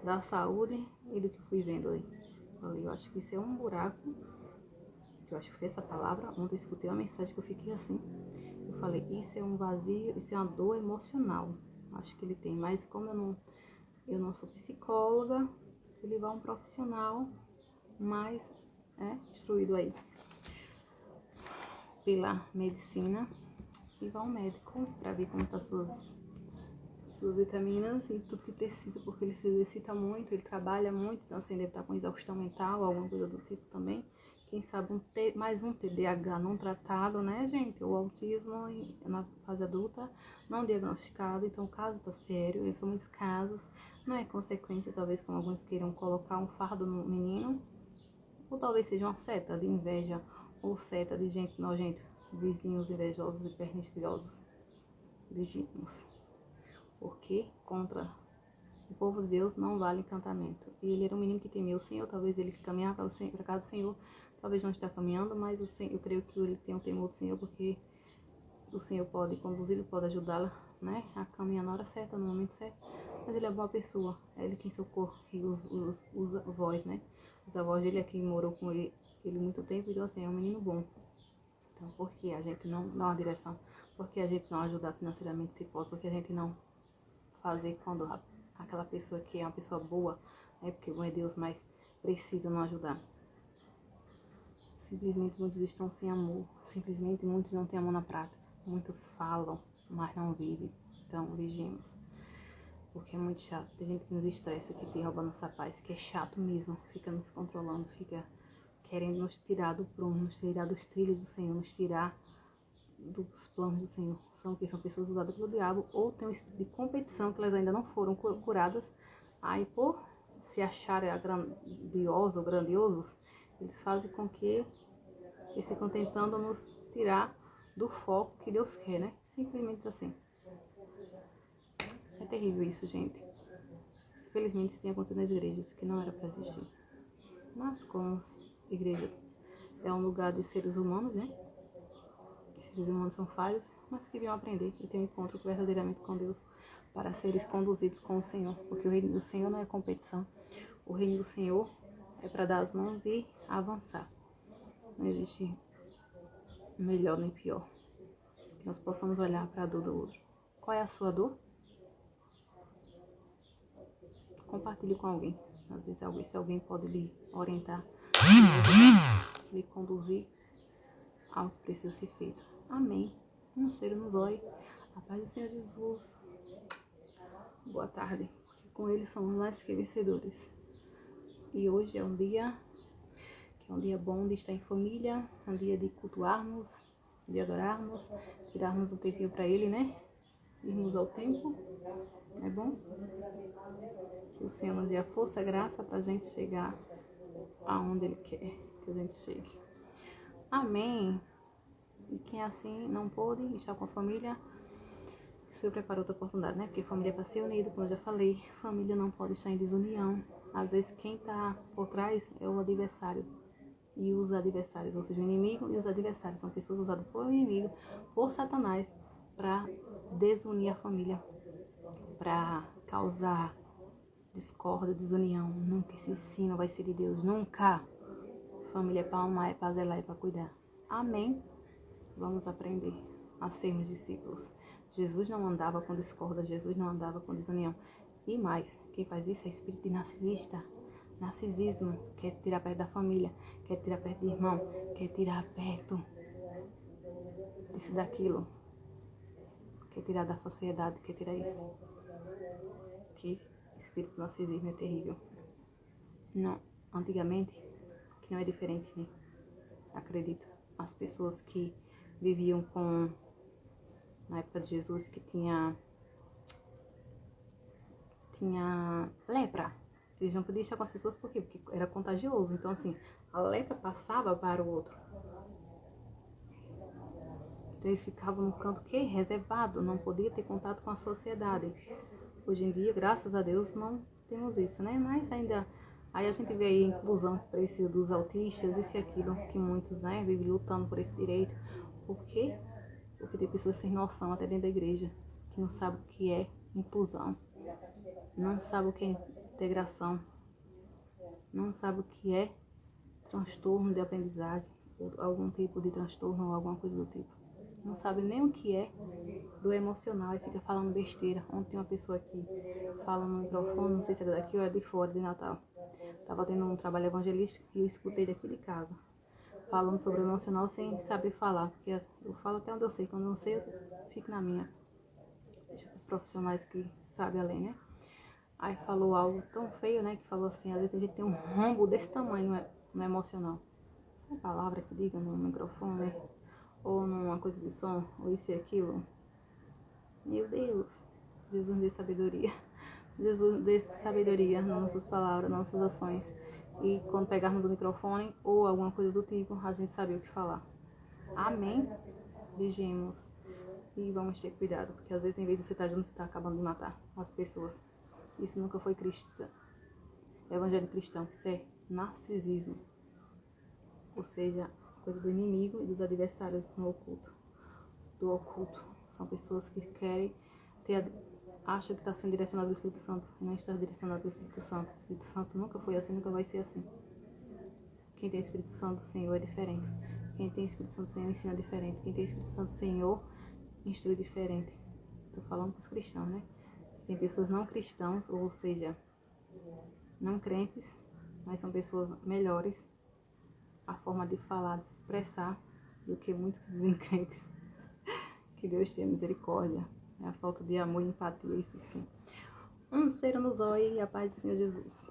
da saúde e do que eu fui vendo aí. Eu acho que isso é um buraco. Eu acho que foi essa palavra. Ontem eu escutei uma mensagem que eu fiquei assim. Eu falei, isso é um vazio, isso é uma dor emocional. Acho que ele tem, mas como eu não sou psicóloga, ele vai um profissional mais instruído aí pela medicina e vai um médico para ver como tá suas vitaminas e tudo que precisa, porque ele se exercita muito, ele trabalha muito, então assim, ele deve estar com exaustão mental, alguma coisa do tipo também. Quem sabe mais um TDAH não tratado, né, gente? O autismo na fase adulta não diagnosticado, então o caso tá sério, em muitos casos não é consequência, talvez, como alguns queiram colocar um fardo no menino, ou talvez seja uma seta de inveja, ou seta de gente nojenta, vizinhos invejosos e perniciosos, legítimos. Porque contra o povo de Deus não vale encantamento. E ele era um menino que temia o Senhor, talvez ele caminhava para a casa do Senhor, talvez não está caminhando, mas eu creio que ele tem um temor do Senhor, porque o Senhor pode conduzi-lo, pode ajudá-la, né, a caminhar na hora certa, no momento certo. Mas ele é boa pessoa, é ele quem socorre e usa voz, né, Os avós dele aqui morou com ele muito tempo, então assim, é um menino bom. Então, por que a gente não dá uma direção? Por que a gente não ajudar financeiramente se pode? Por que a gente não fazer quando aquela pessoa que é uma pessoa boa, né? Porque bom é Deus, mas precisa não ajudar? Simplesmente muitos estão sem amor. Simplesmente muitos não têm amor na prática. Muitos falam, mas não vivem. Então, vigiemos. Porque é muito chato. Tem gente que nos estressa, que tem rouba nossa paz, que é chato mesmo. Fica nos controlando, fica querendo nos tirar do prumo, nos tirar dos trilhos do Senhor, nos tirar dos planos do Senhor. São pessoas usadas pelo diabo, ou tem um espírito de competição, que elas ainda não foram curadas. Aí, por se acharem grandiosos ou grandiosos, eles fazem com que eles ficam tentando nos tirar do foco que Deus quer, né? Simplesmente assim. É terrível isso, gente. Infelizmente isso tem acontecido nas igrejas, que não era para existir. Mas como igreja é um lugar de seres humanos, né? Esses seres humanos são falhos, mas que vinham aprender e ter um encontro verdadeiramente com Deus para serem conduzidos com o Senhor. Porque o reino do Senhor não é competição. O reino do Senhor é para dar as mãos e avançar. Não existe melhor nem pior. Que nós possamos olhar para a dor do outro. Qual é a sua dor? Compartilhe com alguém. Às vezes se alguém pode lhe orientar, lhe conduzir ao que precisa ser feito. Amém. Um cheiro nos olhos. A paz do Senhor Jesus. Boa tarde. Porque com Ele somos mais que vencedores. E hoje é um dia bom de estar em família, um dia de cultuarmos, de adorarmos, tirarmos um tempinho para Ele, né? Irmos ao templo. É bom? Que o Senhor nos dê a força e a graça para a gente chegar aonde Ele quer que a gente chegue. Amém. E quem assim não pôde estar com a família, o Senhor preparou outra oportunidade, né? Porque família é para ser unida, como eu já falei. Família não pode estar em desunião. Às vezes quem está por trás é o adversário. E os adversários, ou seja, o inimigo e os adversários. São pessoas usadas por inimigo, por Satanás, para desunir a família, para causar discórdia, desunião. Nunca esse ensino vai ser de Deus, nunca. Família é para amar, é para zelar, é para cuidar. Amém? Vamos aprender a sermos discípulos. Jesus não andava com discórdia, Jesus não andava com desunião. E mais, quem faz isso é espírito de narcisista. Narcisismo, quer tirar perto da família, quer tirar perto do irmão, quer tirar perto disso, daquilo. Quer tirar da sociedade, quer tirar isso. Que espírito de narcisismo é terrível. Não, antigamente, que não é diferente, né? Acredito. As pessoas que viviam na época de Jesus, que tinha lepra. Eles não podiam estar com as pessoas por quê? Porque era contagioso. Então, assim, a lepra passava para o outro. Então, eles ficavam no canto que reservado, não podia ter contato com a sociedade. Hoje em dia, graças a Deus, não temos isso, né? Mas ainda, aí a gente vê aí a inclusão que precisa dos autistas, isso e aquilo, que muitos, né, vivem lutando por esse direito. Por quê? Porque tem pessoas sem noção até dentro da igreja, que não sabem o que é inclusão, não sabem o que é integração, não sabem o que é transtorno de aprendizagem, ou algum tipo de transtorno ou alguma coisa do tipo. Não sabe nem o que é do emocional e fica falando besteira. Ontem tem uma pessoa aqui falando no microfone, não sei se era daqui ou é de fora, de Natal. Tava tendo um trabalho evangelístico e eu escutei daqui de casa, falando sobre o emocional sem saber falar. Porque eu falo até onde eu sei, quando eu não sei eu fico na minha. Deixa os profissionais que sabem além, né? Aí falou algo tão feio, né? Que falou assim, às vezes a gente tem um rombo desse tamanho no emocional. Essa é a palavra que diga no microfone, né? Ou numa coisa de som, ou isso e aquilo. Meu Deus, Jesus dê sabedoria. Jesus dê sabedoria nas nossas palavras, nas nossas ações. E quando pegarmos o microfone ou alguma coisa do tipo, a gente sabe o que falar. Amém? Vigiemos e vamos ter cuidado, porque às vezes em vez de você estar junto, você está acabando de matar as pessoas. Isso nunca foi evangelho cristão, isso é narcisismo. Ou seja, coisa do inimigo e dos adversários no oculto. Do oculto. São pessoas que querem acham que está sendo direcionado pelo Espírito Santo e não está direcionado pelo Espírito Santo. O Espírito Santo nunca foi assim, nunca vai ser assim. Quem tem Espírito Santo do Senhor é diferente. Quem tem Espírito Santo do Senhor ensina diferente. Quem tem Espírito Santo do Senhor instrui diferente. Estou falando para os cristãos, né? Tem pessoas não cristãs, ou seja, não crentes, mas são pessoas melhores a forma de falar, de se expressar, do que muitos que dizem crentes. Que Deus tenha misericórdia. É a falta de amor e empatia, isso sim. Um cheiro nos olhos e a paz do Senhor Jesus.